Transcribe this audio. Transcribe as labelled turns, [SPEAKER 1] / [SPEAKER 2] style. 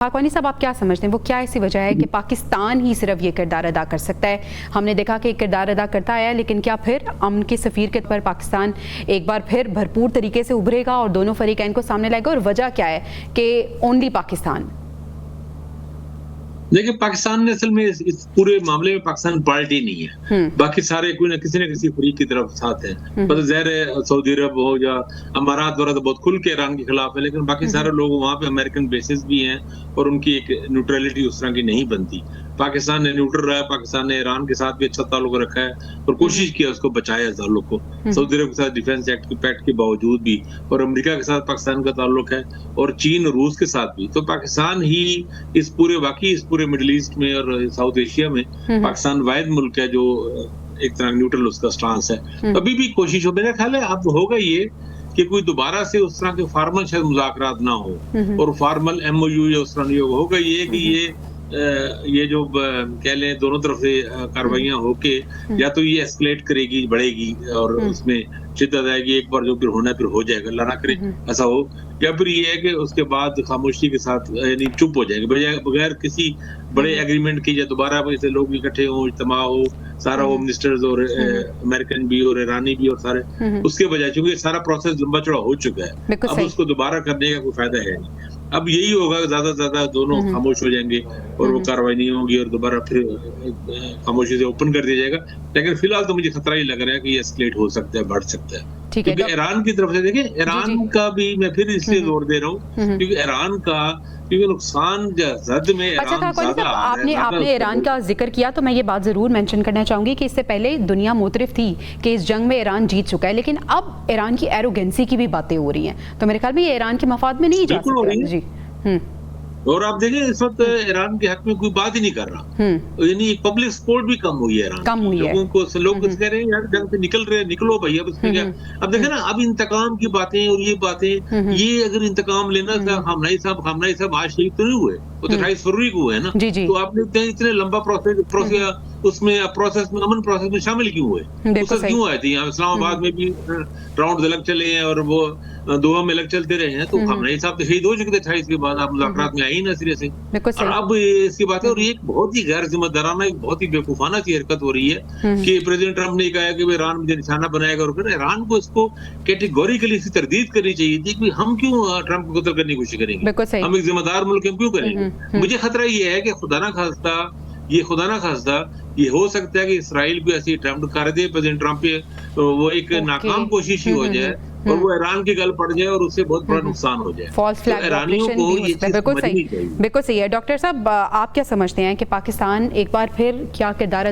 [SPEAKER 1] हाकवानी साहब, आप क्या समझते हैं, वो क्या ऐसी वजह है कि पाकिस्तान ही सिर्फ ये किरदार अदा कर सकता है? हमने देखा कि किरदार अदा करता आया, लेकिन क्या फिर अमन के सफ़ीर के पर पाकिस्तान एक बार फिर भरपूर तरीके से उभरेगा और दोनों फरीकैन को सामने लाएगा? और वजह क्या है कि ओनली पाकिस्तान?
[SPEAKER 2] देखिए, पाकिस्तान ने असल में इस पूरे मामले में पाकिस्तान पार्टी नहीं है। बाकी सारे कोई ना किसी फरीक की तरफ साथ है। मतलब ज़ाहिर है सऊदी अरब हो या अमारात वगैरह तो बहुत खुल के ईरान के खिलाफ है, लेकिन बाकी सारे लोग वहाँ पे अमेरिकन बेसिस भी हैं और उनकी एक न्यूट्रलिटी उस तरह की नहीं बनती। पाकिस्तान ने न्यूट्रल रहा है, पाकिस्तान ने ईरान के साथ भी अच्छा ताल्लुक रखा है और कोशिश की उसको बचाया ताल्लुक को। सऊदी अरब के साथ डिफेंस पैक्ट के बावजूद भी, और अमेरिका के साथ पाकिस्तान का ताल्लुक है, और चीन और रूस के साथ भी। तो पाकिस्तान ही इस पूरे मिडिल ईस्ट में और साउथ एशिया में पाकिस्तान वाहिद मुल्क है जो एक तरह न्यूट्रल उसका स्टांस है। अभी भी कोशिश हो, मेरा ख्याल है अब होगा ये कि कोई दोबारा से उस तरह के फॉर्मल शायद मुज़ाकरात ना हो और फॉर्मल MOU या उस तरह नहीं होगा। ये कि ये जो कह लें दोनों तरफ से कार्रवाइयां होके या तो ये एस्केलेट करेगी, बढ़ेगी और उसमें शिद्दत आएगी, एक बार जो फिर होना फिर हो जाएगा, अल्लाह ना करे ऐसा हो, या फिर ये है कि उसके बाद खामोशी के साथ यानी चुप हो जाएंगे बगैर किसी बड़े एग्रीमेंट के, या दोबारा ऐसे लोग इकट्ठे हो, इज्तिमा हो, सारा होम मिनिस्टर्स और अमेरिकन भी और ईरानी भी और सारे, उसके बजाय चूंकि सारा प्रोसेस लंबा चौड़ा हो चुका है, अब उसको दोबारा करने का कोई फायदा है नहीं। अब यही होगा, ज्यादा से ज्यादा दोनों खामोश हो जाएंगे और वो कार्रवाई नहीं होगी और दोबारा फिर खामोशी से ओपन कर दिया जाएगा। लेकिन फिलहाल तो मुझे खतरा ही लग रहा है कि ये एस्केलेट हो सकता है, बढ़ सकता है। क्योंकि ईरान की तरफ से देखिए, ईरान का भी मैं फिर इसलिए जोर दे रहा हूँ क्योंकि ईरान का नुकसान जद में
[SPEAKER 1] आपने ईरान का जिक्र किया, तो मैं ये बात जरूर मेंशन करना चाहूंगी कि इससे पहले दुनिया मुतरिफ थी कि इस जंग में ईरान जीत चुका है, लेकिन अब ईरान की एरोगेंसी की भी बातें हो रही हैं, तो मेरे ख्याल में ये ईरान के मफाद में नहीं जा सकता। जी।
[SPEAKER 2] और आप देखें इस वक्त ईरान के हक में कोई बात ही नहीं कर रहा, यानी पब्लिक सपोर्ट भी कम हुई है ईरान,
[SPEAKER 1] कम हुई है।
[SPEAKER 2] लोग कह रहे हैं यार जंग से निकल रहे, निकलो भाई, अब इसमें क्या। अब देखें ना, अब इंतकाम की बातें और ये बातें, ये अगर इंतकाम लेना था, खामनेई साहब आज शहीद तो नहीं हुए, वो तो 28 फरवरी को हुए ना, तो आपने इतने लंबा प्रोसेस में अमन प्रोसेस में शामिल क्यों हुए? क्यों आए थे? यहाँ इस्लामाबाद में भी राउंड अलग चले हैं और वो दोहा में अलग चलते रहे हैं, तो खामनेई साहब तो शहीद हो चुके थे 28 के बाद, आप मुज़ाकरात में आई ना सिरे से। और अब इसकी बात है, और ये एक बहुत ही गैर जिम्मेदाराना, एक बहुत ही बेवकूफाना सी हरकत हो रही है कि प्रेसिडेंट ट्रंप ने कहा कि ईरान मुझे निशाना बनाएगा, और फिर ईरान को इसको कैटेगोरिकली इसकी तरदीद करनी चाहिए थी कि हम क्यों ट्रंप को कत्ल करने की कोशिश करेंगे, हम एक जिम्मेदार मुल्क हम क्यों करेंगे। मुझे खतरा ये है कि खुदा ना खास्ता ये हो सकता है कि इसराइल भी ऐसी अटेम्प्ट कर दे प्रेसिडेंट ट्रंप पे, वो एक नाकाम कोशिश ही हो जाए और वो ईरान की गल पड़ जाए और उससे बहुत बड़ा नुकसान हो जाए।
[SPEAKER 1] फॉल्स फ्लैग ऑपरेशन भी बिल्कुल सही है। डॉक्टर साहब, आप क्या समझते हैं कि पाकिस्तान एक बार फिर क्या किरदार